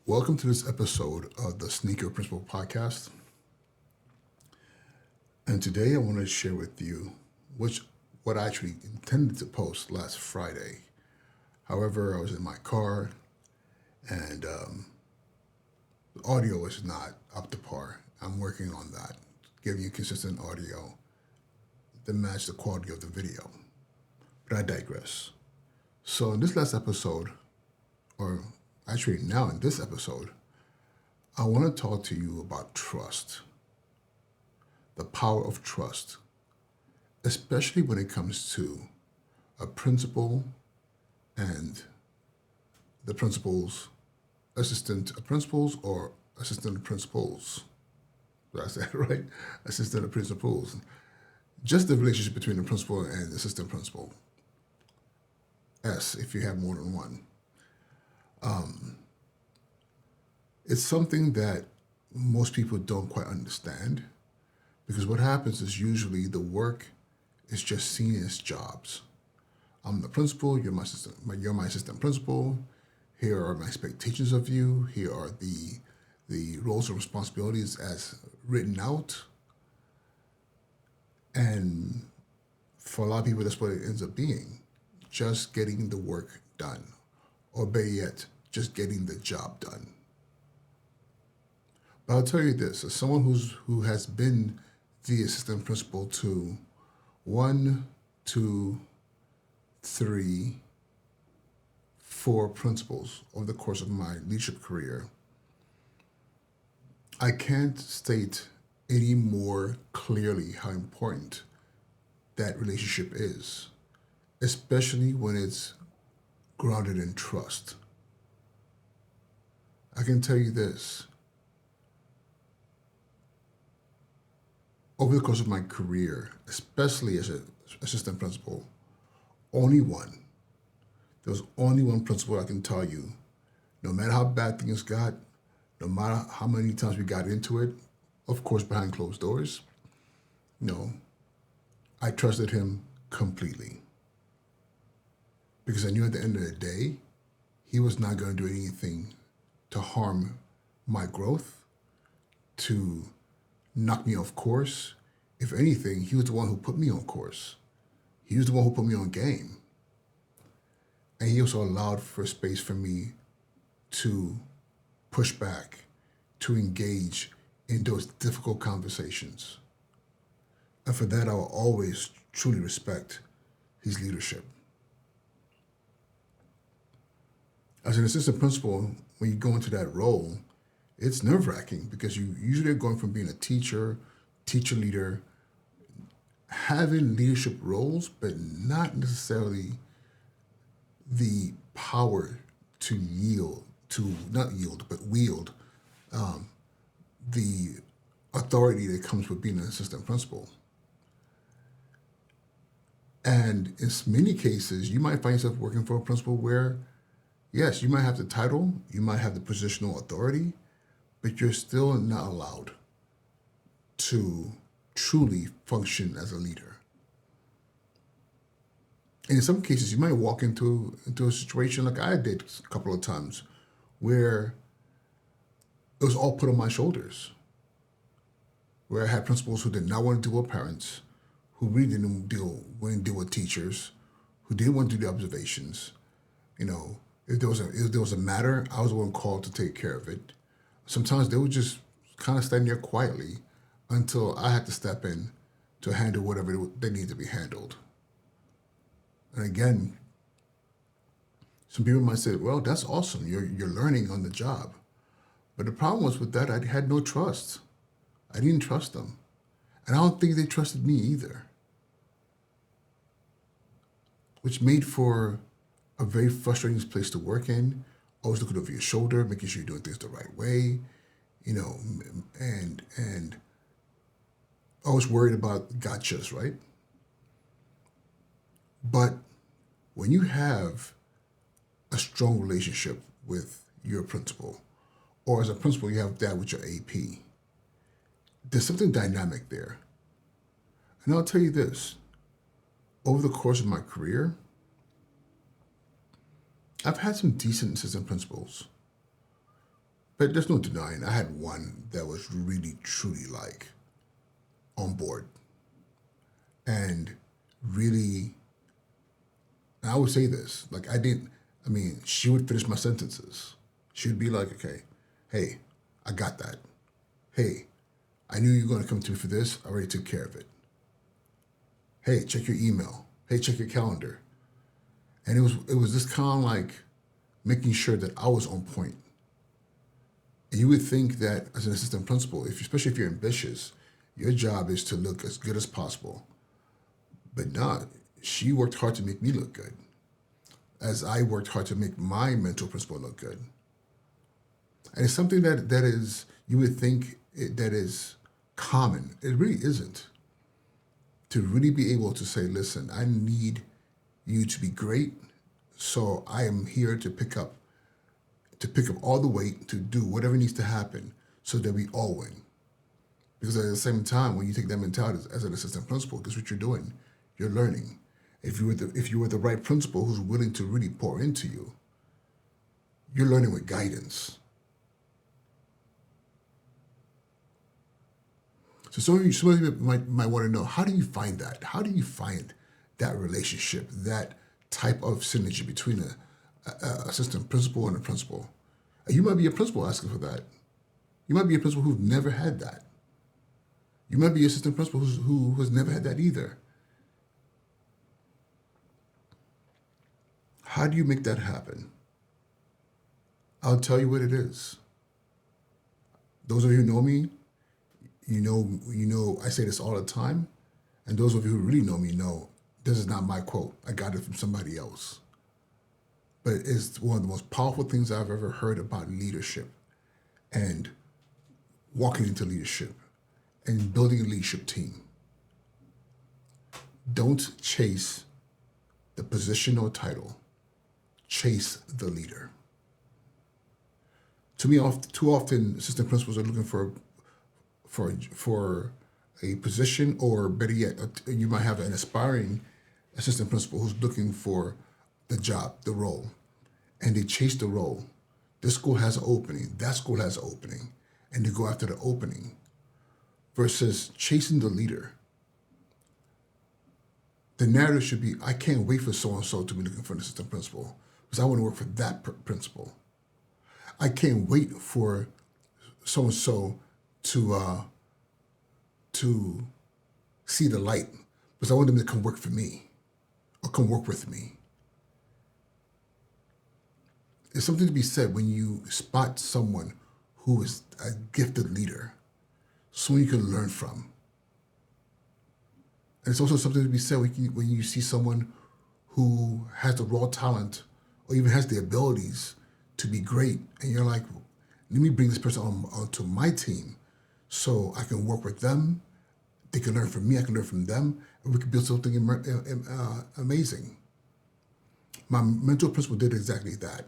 Welcome to this episode of the Sneaker Principle Podcast. And today I want to share with you what I actually intended to post last Friday. However, I was in my car and the audio is not up to par. I'm working on that, giving you consistent audio that match the quality of the video. But I digress. So in this last episode, or actually now in this episode, I want to talk to you about trust, the power of trust, especially when it comes to a principal and the principal's assistant principals or assistant principals. Did I say it right? Assistant principals. Just the relationship between the principal and the assistant principal. S, if you have more than one. It's something that most people don't quite understand because what happens is usually the work is just seen as jobs. I'm the principal, you're my assistant principal. Here are my expectations of you. Here are the roles and responsibilities as written out. And for a lot of people, that's what it ends up being. Just getting the work done. Or better yet, just getting the job done. But I'll tell you this, as someone who has been the assistant principal to 1, 2, 3, 4 principals over the course of my leadership career, I can't state any more clearly how important that relationship is, especially when it's grounded in trust. I can tell you this. Over the course of my career, especially as an assistant principal, only one. There was only one principal I can tell you, no matter how bad things got, no matter how many times we got into it, of course behind closed doors, I trusted him completely. Because I knew at the end of the day, he was not going to do anything to harm my growth, to knock me off course. If anything, he was the one who put me on course. He was the one who put me on game. And he also allowed for space for me to push back, to engage in those difficult conversations. And for that, I will always truly respect his leadership. As an assistant principal, when you go into that role, it's nerve-wracking because you usually are going from being a teacher leader, having leadership roles, but not necessarily the power to wield the authority that comes with being an assistant principal. And in many cases, you might find yourself working for a principal where, yes, you might have the title, you might have the positional authority, but you're still not allowed to truly function as a leader. And in some cases, you might walk into a situation like I did a couple of times where it was all put on my shoulders, where I had principals who did not want to deal with parents, who really wouldn't deal with teachers, who didn't want to do the observations. If there was a matter, I was the one called to take care of it. Sometimes they would just kind of stand there quietly until I had to step in to handle whatever they needed to be handled. And again, some people might say, well, that's awesome. You're learning on the job. But the problem was with that, I had no trust. I didn't trust them. And I don't think they trusted me either. Which made for a very frustrating place to work in. Always looking over your shoulder, making sure you're doing things the right way, and always worried about gotchas, right? But when you have a strong relationship with your principal, or as a principal, you have that with your AP, there's something dynamic there. And I'll tell you this, over the course of my career, I've had some decent assistant principals But there's no denying, I had one that was really, truly like on board and really, and I would say this, like I mean, she would finish my sentences. She would be like, okay, hey, I got that. Hey, I knew you were going to come to me for this. I already took care of it. Hey, check your email. Hey, check your calendar. And it was just kind of like making sure that I was on point. And you would think that as an assistant principal, especially if you're ambitious, your job is to look as good as possible. But not. She worked hard to make me look good, as I worked hard to make my mentor principal look good. And it's something that is, you would think that is common. It really isn't. To really be able to say, listen, I need you to be great. So I am here to pick up all the weight, to do whatever needs to happen so that we all win. Because at the same time, when you take that mentality as an assistant principal, guess what you're doing? You're learning. If you were the right principal who's willing to really pour into you, you're learning with guidance. So some of you might want to know, how do you find that? How do you find that relationship, that type of synergy between a assistant principal and a principal? And you might be a principal asking for that. You might be a principal who's never had that. You might be an assistant principal who has never had that either. How do you make that happen? I'll tell you what it is. Those of you who know me, I say this all the time. And those of you who really know me know this is not my quote. I got it from somebody else. But it's one of the most powerful things I've ever heard about leadership and walking into leadership and building a leadership team. Don't chase the position or title. Chase the leader. To me, too often, assistant principals are looking for a position, or better yet, you might have an aspiring assistant principal who's looking for the job, the role, and they chase the role. This school has an opening, that school has an opening, and they go after the opening versus chasing the leader. The narrative should be, I can't wait for so-and-so to be looking for an assistant principal because I want to work for that principal. I can't wait for so-and-so to see the light because I want them to come work for me or come work with me. There's something to be said when you spot someone who is a gifted leader, someone you can learn from. And it's also something to be said when you see someone who has the raw talent or even has the abilities to be great. And you're like, let me bring this person onto my team so I can work with them. They can learn from me, I can learn from them, and we can build something amazing. My mentor principal did exactly that.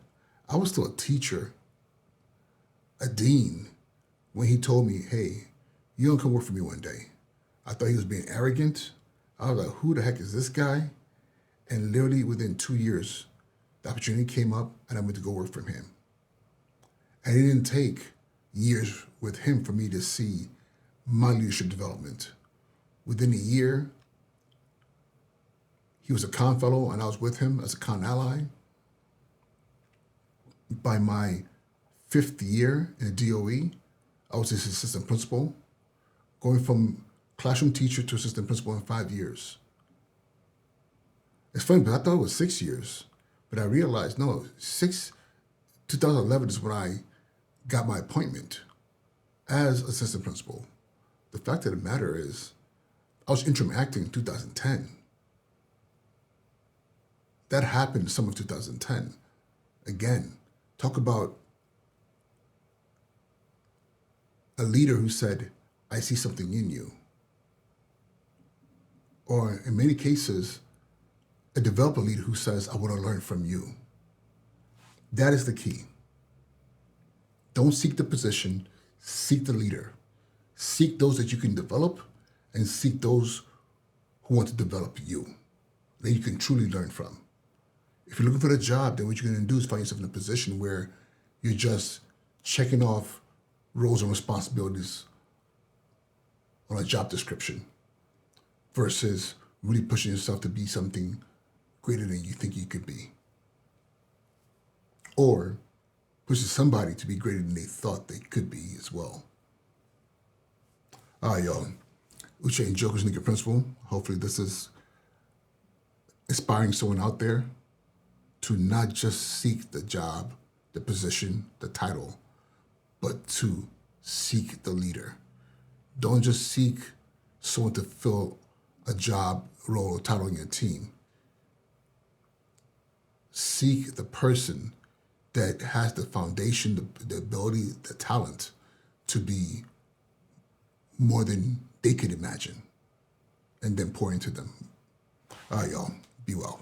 I was still a teacher, a dean, when he told me, hey, you don't come work for me one day. I thought he was being arrogant. I was like, who the heck is this guy? And literally within 2 years, the opportunity came up and I went to go work for him. And it didn't take years with him for me to see my leadership development. Within a year, he was a con fellow and I was with him as a con ally. By my 5th year in the DOE, I was his assistant principal, going from classroom teacher to assistant principal in 5 years. It's funny, but I thought it was 6 years. But I realized, no, 2011 is when I got my appointment as assistant principal. The fact of the matter is, I was interim acting in 2010. That happened in summer of 2010. Again, talk about a leader who said, I see something in you. Or in many cases, a developer leader who says, I want to learn from you. That is the key. Don't seek the position, seek the leader. Seek those that you can develop and seek those who want to develop you, that you can truly learn from. If you're looking for a job, then what you're going to do is find yourself in a position where you're just checking off roles and responsibilities on a job description versus really pushing yourself to be something greater than you think you could be. Or pushing somebody to be greater than they thought they could be as well. All right, y'all. Uche and Joker's Nigga Principle. Hopefully this is inspiring someone out there to not just seek the job, the position, the title, but to seek the leader. Don't just seek someone to fill a job, role, or title in your team. Seek the person that has the foundation, the ability, the talent to be more than they could imagine, and then pour into them. All right, y'all. Be well.